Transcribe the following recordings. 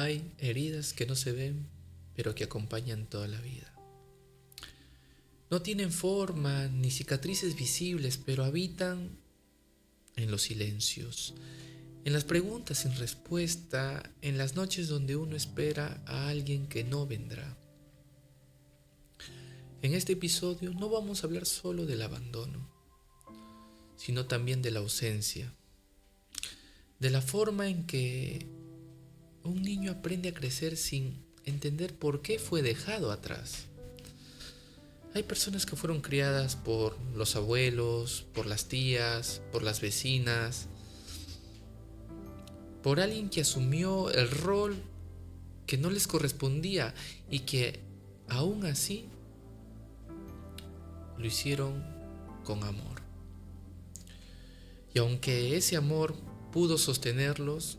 Hay heridas que no se ven, pero que acompañan toda la vida. No tienen forma ni cicatrices visibles, pero habitan en los silencios, en las preguntas sin respuesta, en las noches donde uno espera a alguien que no vendrá. En este episodio no vamos a hablar solo del abandono, sino también de la ausencia, de la forma en que un niño aprende a crecer sin entender por qué fue dejado atrás. Hay personas que fueron criadas por los abuelos, por las tías, por las vecinas, por alguien que asumió el rol que no les correspondía y que aún así lo hicieron con amor. Y aunque ese amor pudo sostenerlos,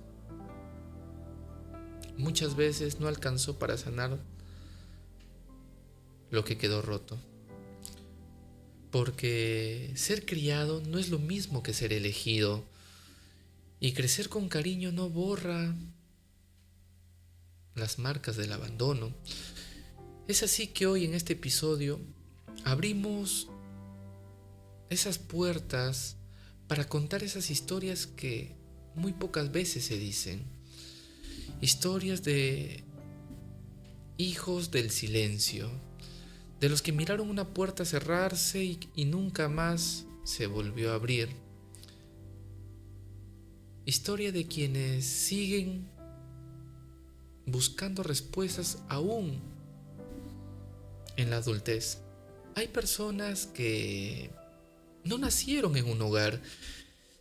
muchas veces no alcanzó para sanar lo que quedó roto. Porque ser criado no es lo mismo que ser elegido. Y crecer con cariño no borra las marcas del abandono. Es así que hoy en este episodio abrimos esas puertas para contar esas historias que muy pocas veces se dicen. Historias de hijos del silencio, de los que miraron una puerta cerrarse y nunca más se volvió a abrir. Historia de quienes siguen buscando respuestas aún en la adultez. Hay personas que no nacieron en un hogar,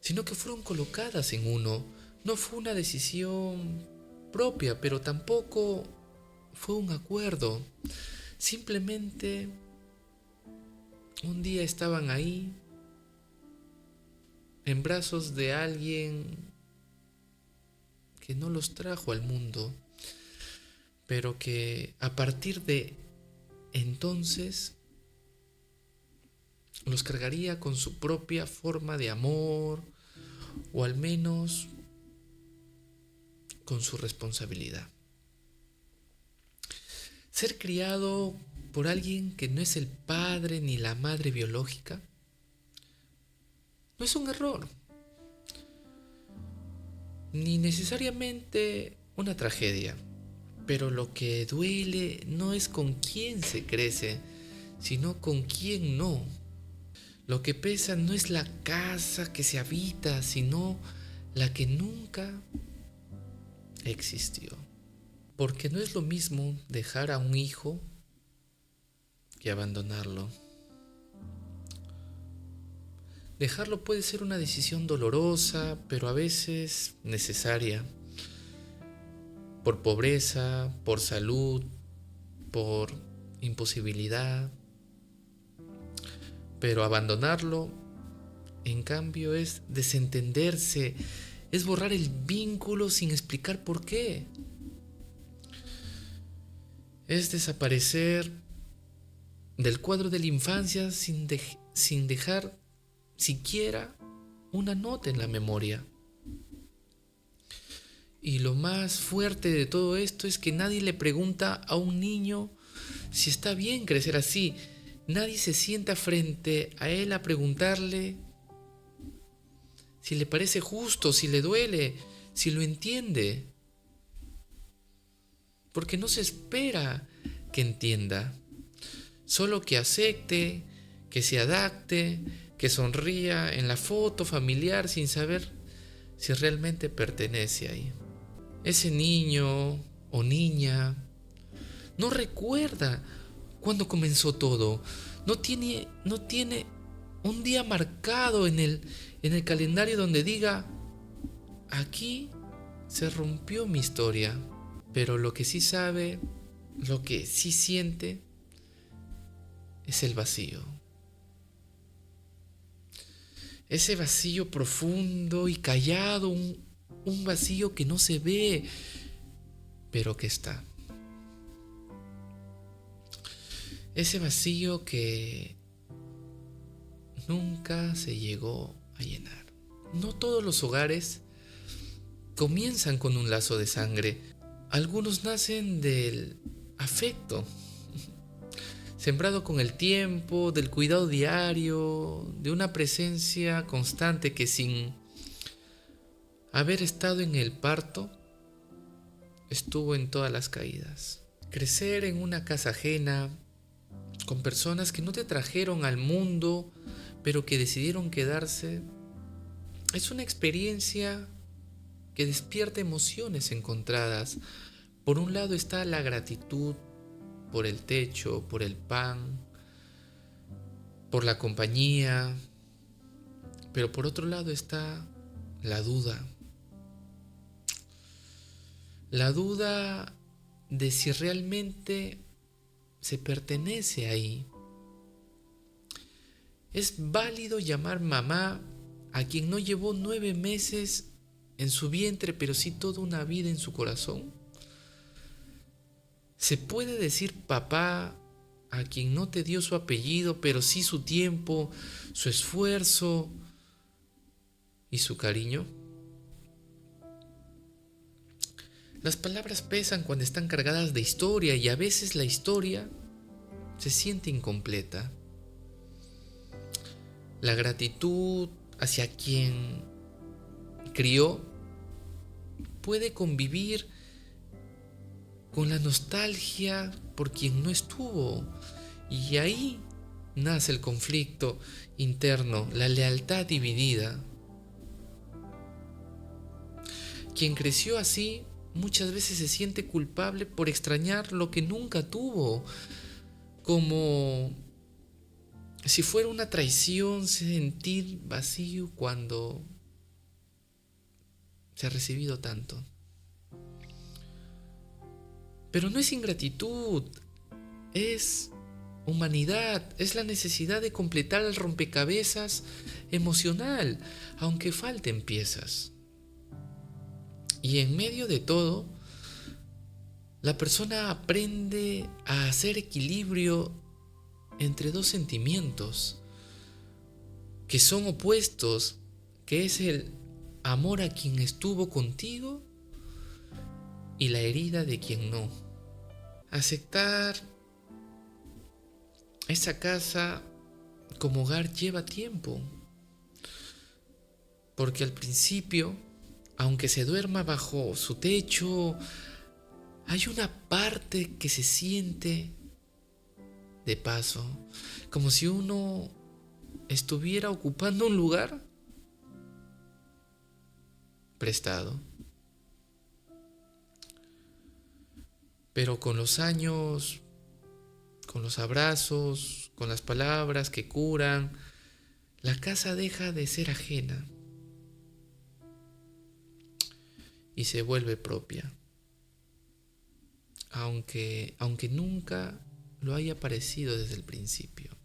sino que fueron colocadas en uno. No fue una decisión propia, pero tampoco fue un acuerdo. Simplemente un día estaban ahí, en brazos de alguien que no los trajo al mundo, pero que a partir de entonces los cargaría con su propia forma de amor, o al menos con su responsabilidad. Ser criado por alguien que no es el padre ni la madre biológica no es un error, ni necesariamente una tragedia. Pero lo que duele no es con quién se crece, sino con quién no. Lo que pesa no es la casa que se habita, sino la que nunca existió. Porque no es lo mismo dejar a un hijo que abandonarlo. Dejarlo puede ser una decisión dolorosa, pero a veces necesaria. Por pobreza, por salud, por imposibilidad. Pero abandonarlo, en cambio, es desentenderse, es borrar el vínculo sin explicar por qué. Es desaparecer del cuadro de la infancia sin dejar siquiera una nota en la memoria. Y lo más fuerte de todo esto es que nadie le pregunta a un niño si está bien crecer así. Nadie se sienta frente a él a preguntarle si le parece justo, si le duele, si lo entiende. Porque no se espera que entienda, solo que acepte, que se adapte, que sonría en la foto familiar sin saber si realmente pertenece ahí. Ese niño o niña no recuerda cuándo comenzó todo, no tiene un día marcado en el calendario donde diga, aquí se rompió mi historia. Pero lo que sí sabe, lo que sí siente, es el vacío. Ese vacío profundo y callado, un vacío que no se ve, pero que está. Ese vacío que nunca se llegó a llenar. No todos los hogares comienzan con un lazo de sangre. Algunos nacen del afecto, sembrado con el tiempo, del cuidado diario, de una presencia constante que sin haber estado en el parto, estuvo en todas las caídas. Crecer en una casa ajena, con personas que no te trajeron al mundo, pero que decidieron quedarse, es una experiencia que despierta emociones encontradas. Por un lado está la gratitud por el techo, por el pan, por la compañía, pero por otro lado está la duda. La duda de si realmente se pertenece ahí. ¿Es válido llamar mamá a quien no llevó 9 meses en su vientre, pero sí toda una vida en su corazón? ¿Se puede decir papá a quien no te dio su apellido, pero sí su tiempo, su esfuerzo y su cariño? Las palabras pesan cuando están cargadas de historia y a veces la historia se siente incompleta. La gratitud hacia quien crió puede convivir con la nostalgia por quien no estuvo. Y ahí nace el conflicto interno, la lealtad dividida. Quien creció así muchas veces se siente culpable por extrañar lo que nunca tuvo, como si fuera una traición sentir vacío cuando se ha recibido tanto. Pero no es ingratitud, es humanidad, es la necesidad de completar el rompecabezas emocional, aunque falten piezas. Y en medio de todo, la persona aprende a hacer equilibrio entre dos sentimientos que son opuestos, que es el amor a quien estuvo contigo y la herida de quien no. Aceptar esa casa como hogar lleva tiempo, porque al principio, aunque se duerma bajo su techo, hay una parte que se siente de paso, como si uno estuviera ocupando un lugar prestado. Pero con los años, con los abrazos, con las palabras que curan, la casa deja de ser ajena y se vuelve propia, aunque nunca lo haya parecido desde el principio.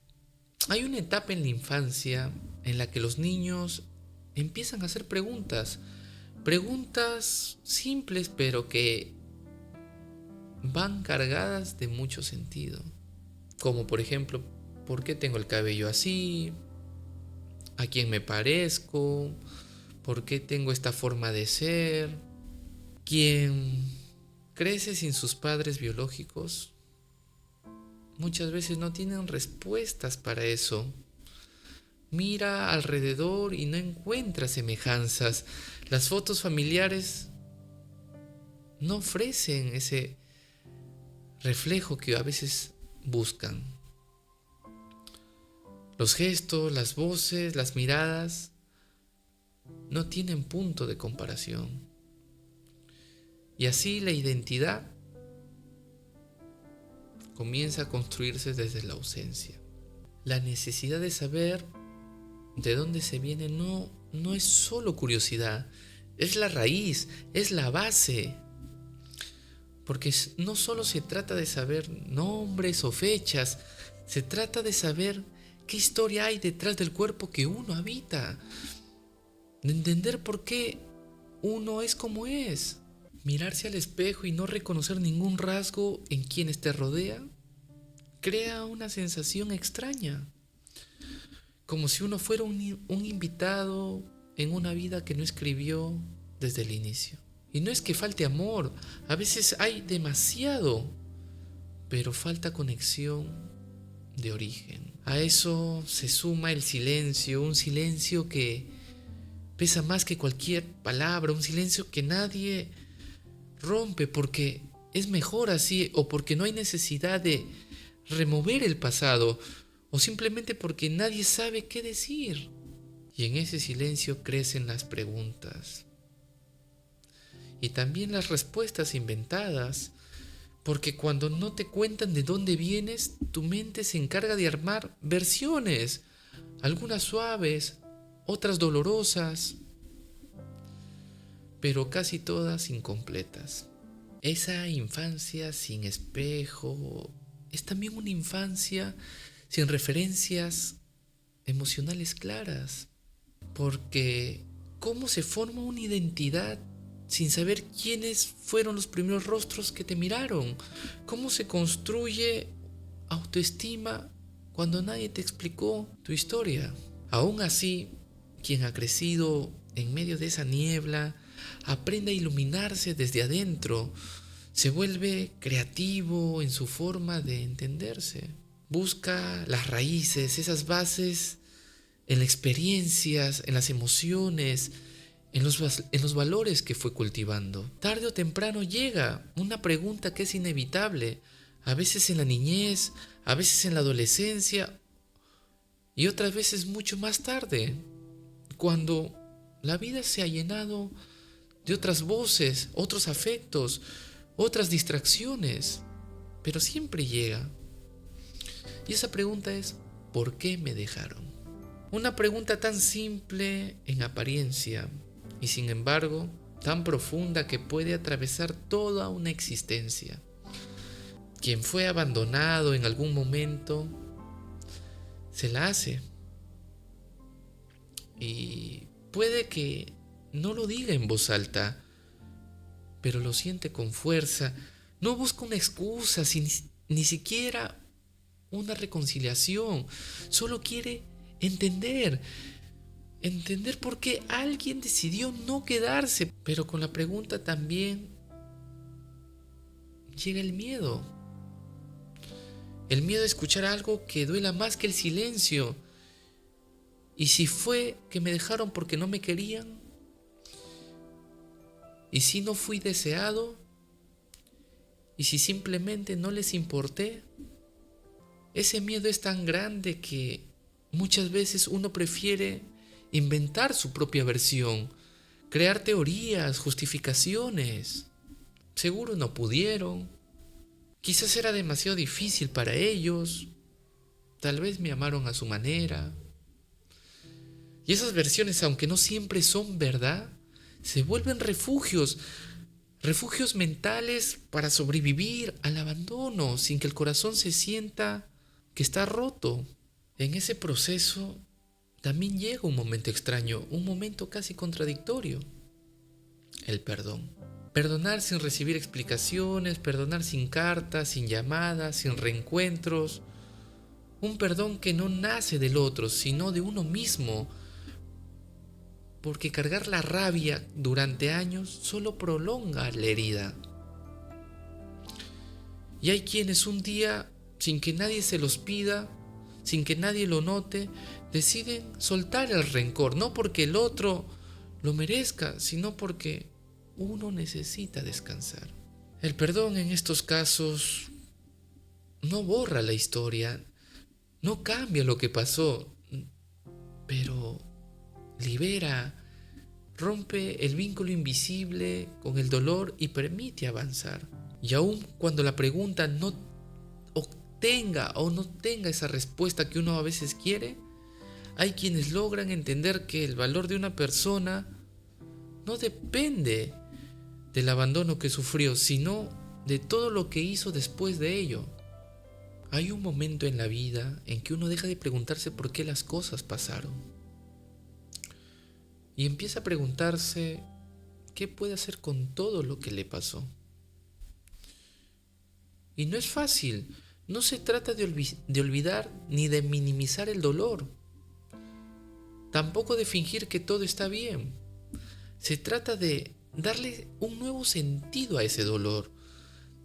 Hay una etapa en la infancia en la que los niños empiezan a hacer preguntas simples pero que van cargadas de mucho sentido, como por ejemplo, ¿por qué tengo el cabello así? ¿A quién me parezco? ¿Por qué tengo esta forma de ser? Quien crece sin sus padres biológicos muchas veces no tienen respuestas para eso. Mira alrededor y no encuentra semejanzas. Las fotos familiares no ofrecen ese reflejo que a veces buscan. Los gestos, las voces, las miradas no tienen punto de comparación. Y así la identidad comienza a construirse desde la ausencia. La necesidad de saber de dónde se viene no es solo curiosidad, es la raíz, es la base. Porque no solo se trata de saber nombres o fechas, se trata de saber qué historia hay detrás del cuerpo que uno habita, de entender por qué uno es como es. Mirarse al espejo y no reconocer ningún rasgo en quienes te rodean crea una sensación extraña, como si uno fuera un invitado en una vida que no escribió desde el inicio. Y no es que falte amor, a veces hay demasiado, pero falta conexión de origen. A eso se suma el silencio, un silencio que pesa más que cualquier palabra, un silencio que nadie rompe porque es mejor así o porque no hay necesidad de remover el pasado o simplemente porque nadie sabe qué decir. Y en ese silencio crecen las preguntas y también las respuestas inventadas, porque cuando no te cuentan de dónde vienes, tu mente se encarga de armar versiones, algunas suaves, otras dolorosas, pero casi todas incompletas. Esa infancia sin espejo es también una infancia sin referencias emocionales claras, porque ¿cómo se forma una identidad sin saber quiénes fueron los primeros rostros que te miraron? ¿Cómo se construye autoestima cuando nadie te explicó tu historia? Aún así, quien ha crecido en medio de esa niebla aprende a iluminarse desde adentro, se vuelve creativo en su forma de entenderse. Busca las raíces, esas bases en las experiencias, en las emociones, en los valores que fue cultivando. Tarde o temprano llega una pregunta que es inevitable, a veces en la niñez, a veces en la adolescencia y otras veces mucho más tarde, cuando la vida se ha llenado de otras voces, otros afectos, otras distracciones, pero siempre llega. Y esa pregunta es, ¿por qué me dejaron? Una pregunta tan simple en apariencia y sin embargo tan profunda que puede atravesar toda una existencia. Quien fue abandonado en algún momento se la hace y puede que no lo diga en voz alta, pero lo siente con fuerza. No busca una excusa, ni siquiera una reconciliación. Solo quiere entender por qué alguien decidió no quedarse. Pero con la pregunta también llega el miedo. El miedo a escuchar algo que duela más que el silencio. ¿Y si fue que me dejaron porque no me querían? ¿Y si no fui deseado? ¿Y si simplemente no les importé? Ese miedo es tan grande que muchas veces uno prefiere inventar su propia versión, crear teorías, justificaciones. Seguro no pudieron. Quizás era demasiado difícil para ellos. Tal vez me amaron a su manera. Y esas versiones, aunque no siempre son verdad, se vuelven refugios mentales para sobrevivir al abandono sin que el corazón se sienta que está roto. En ese proceso también llega un momento extraño, un momento casi contradictorio: el perdón. Perdonar sin recibir explicaciones, perdonar sin cartas, sin llamadas, sin reencuentros. Un perdón que no nace del otro, sino de uno mismo, porque cargar la rabia durante años solo prolonga la herida. Y hay quienes un día, sin que nadie se los pida, sin que nadie lo note, deciden soltar el rencor, no porque el otro lo merezca, sino porque uno necesita descansar. El perdón en estos casos no borra la historia, no cambia lo que pasó, pero libera, rompe el vínculo invisible con el dolor y permite avanzar. Y aun cuando la pregunta no obtenga o no tenga esa respuesta que uno a veces quiere, hay quienes logran entender que el valor de una persona no depende del abandono que sufrió, sino de todo lo que hizo después de ello. Hay un momento en la vida en que uno deja de preguntarse por qué las cosas pasaron y empieza a preguntarse qué puede hacer con todo lo que le pasó. Y no es fácil, no se trata de olvidar ni de minimizar el dolor, tampoco de fingir que todo está bien. Se trata de darle un nuevo sentido a ese dolor,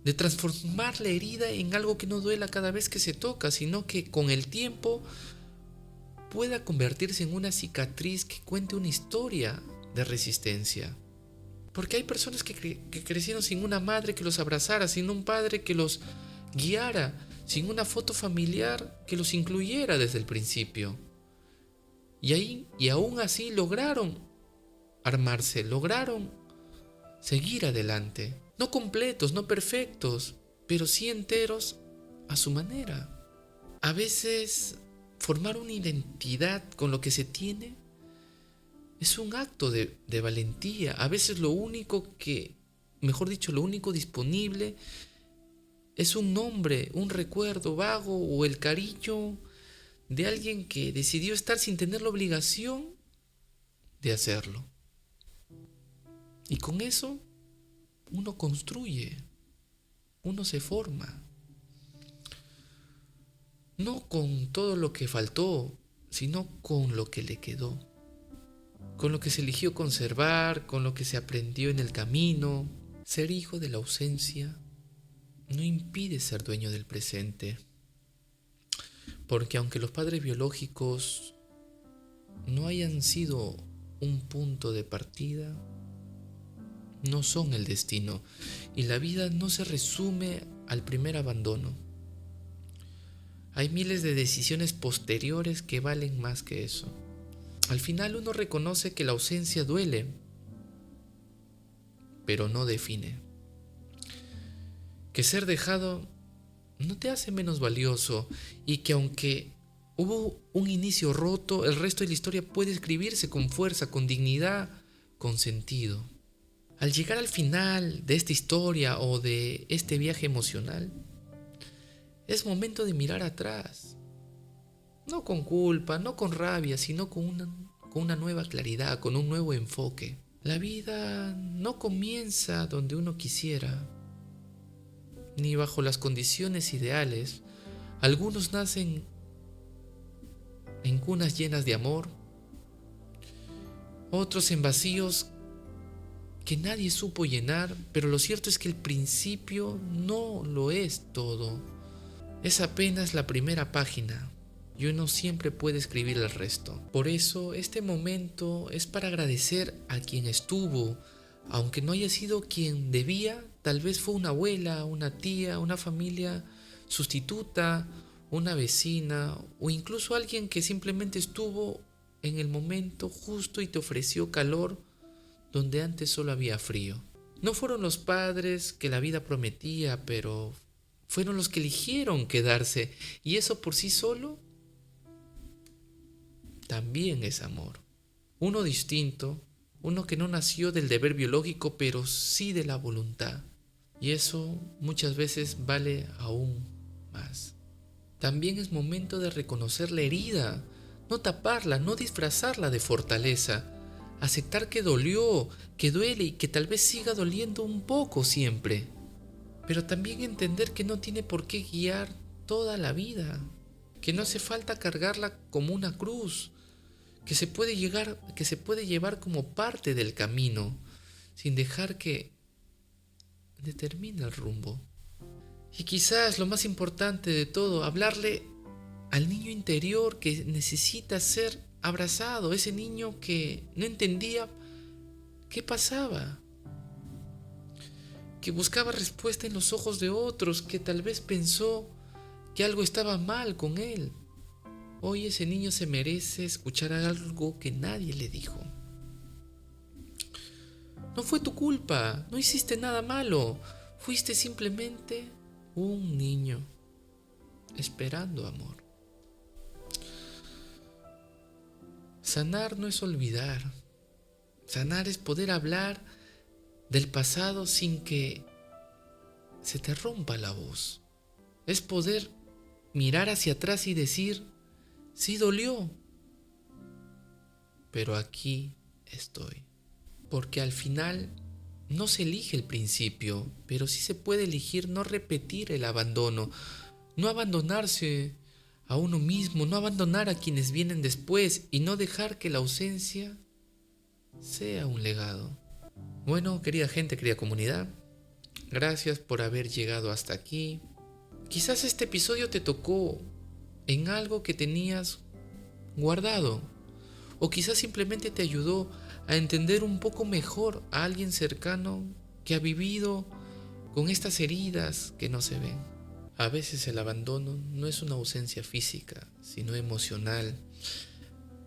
de transformar la herida en algo que no duela cada vez que se toca, sino que con el tiempo pueda convertirse en una cicatriz que cuente una historia de resistencia. Porque hay personas que crecieron sin una madre que los abrazara, sin un padre que los guiara, sin una foto familiar que los incluyera desde el principio. Y aún así lograron armarse, lograron seguir adelante. No completos, no perfectos, pero sí enteros a su manera. A veces formar una identidad con lo que se tiene es un acto de valentía. A veces lo único disponible es un nombre, un recuerdo vago o el cariño de alguien que decidió estar sin tener la obligación de hacerlo. Y con eso uno construye, uno se forma. No con todo lo que faltó, sino con lo que le quedó. Con lo que se eligió conservar, con lo que se aprendió en el camino. Ser hijo de la ausencia no impide ser dueño del presente. Porque aunque los padres biológicos no hayan sido un punto de partida, no son el destino. Y la vida no se resume al primer abandono. Hay miles de decisiones posteriores que valen más que eso. Al final uno reconoce que la ausencia duele, pero no define. Que ser dejado no te hace menos valioso y que aunque hubo un inicio roto, el resto de la historia puede escribirse con fuerza, con dignidad, con sentido. Al llegar al final de esta historia o de este viaje emocional, es momento de mirar atrás. No con culpa, no con rabia, sino con una nueva claridad, con un nuevo enfoque. La vida no comienza donde uno quisiera, ni bajo las condiciones ideales. Algunos nacen en cunas llenas de amor, otros en vacíos que nadie supo llenar, pero lo cierto es que el principio no lo es todo. Es apenas la primera página y uno siempre puede escribir el resto. Por eso este momento es para agradecer a quien estuvo, aunque no haya sido quien debía. Tal vez fue una abuela, una tía, una familia sustituta, una vecina o incluso alguien que simplemente estuvo en el momento justo y te ofreció calor donde antes solo había frío. No fueron los padres que la vida prometía, pero fueron los que eligieron quedarse, y eso por sí solo también es amor. Uno distinto, uno que no nació del deber biológico, pero sí de la voluntad. Y eso muchas veces vale aún más. También es momento de reconocer la herida, no taparla, no disfrazarla de fortaleza. Aceptar que dolió, que duele y que tal vez siga doliendo un poco siempre. Pero también entender que no tiene por qué guiar toda la vida, que no hace falta cargarla como una cruz, que se puede llevar como parte del camino, sin dejar que determine el rumbo. Y quizás lo más importante de todo, hablarle al niño interior que necesita ser abrazado, ese niño que no entendía qué pasaba, que buscaba respuesta en los ojos de otros, que tal vez pensó que algo estaba mal con él. Hoy ese niño se merece escuchar algo que nadie le dijo. No fue tu culpa, no hiciste nada malo, fuiste simplemente un niño esperando amor. Sanar no es olvidar. Sanar es poder hablar del pasado sin que se te rompa la voz. Es poder mirar hacia atrás y decir, sí dolió, pero aquí estoy. Porque al final no se elige el principio, pero sí se puede elegir no repetir el abandono, no abandonarse a uno mismo, no abandonar a quienes vienen después y no dejar que la ausencia sea un legado. Bueno, querida gente, querida comunidad, gracias por haber llegado hasta aquí. Quizás este episodio te tocó en algo que tenías guardado, o quizás simplemente te ayudó a entender un poco mejor a alguien cercano que ha vivido con estas heridas que no se ven. A veces el abandono no es una ausencia física, sino emocional.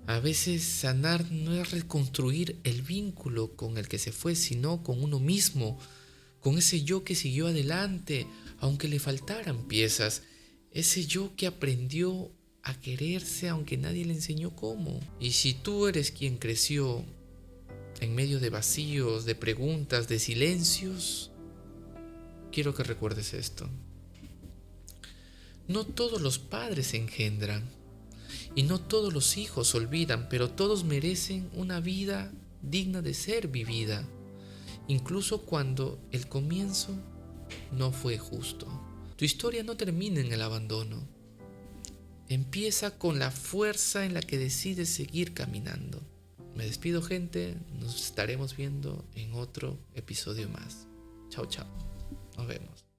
A veces sanar no es reconstruir el vínculo con el que se fue, sino con uno mismo, con ese yo que siguió adelante, aunque le faltaran piezas, ese yo que aprendió a quererse aunque nadie le enseñó cómo. Y si tú eres quien creció en medio de vacíos, de preguntas, de silencios, quiero que recuerdes esto. No todos los padres engendran y no todos los hijos olvidan, pero todos merecen una vida digna de ser vivida, incluso cuando el comienzo no fue justo. Tu historia no termina en el abandono. Empieza con la fuerza en la que decides seguir caminando. Me despido, gente. Nos estaremos viendo en otro episodio más. Chao, chao. Nos vemos.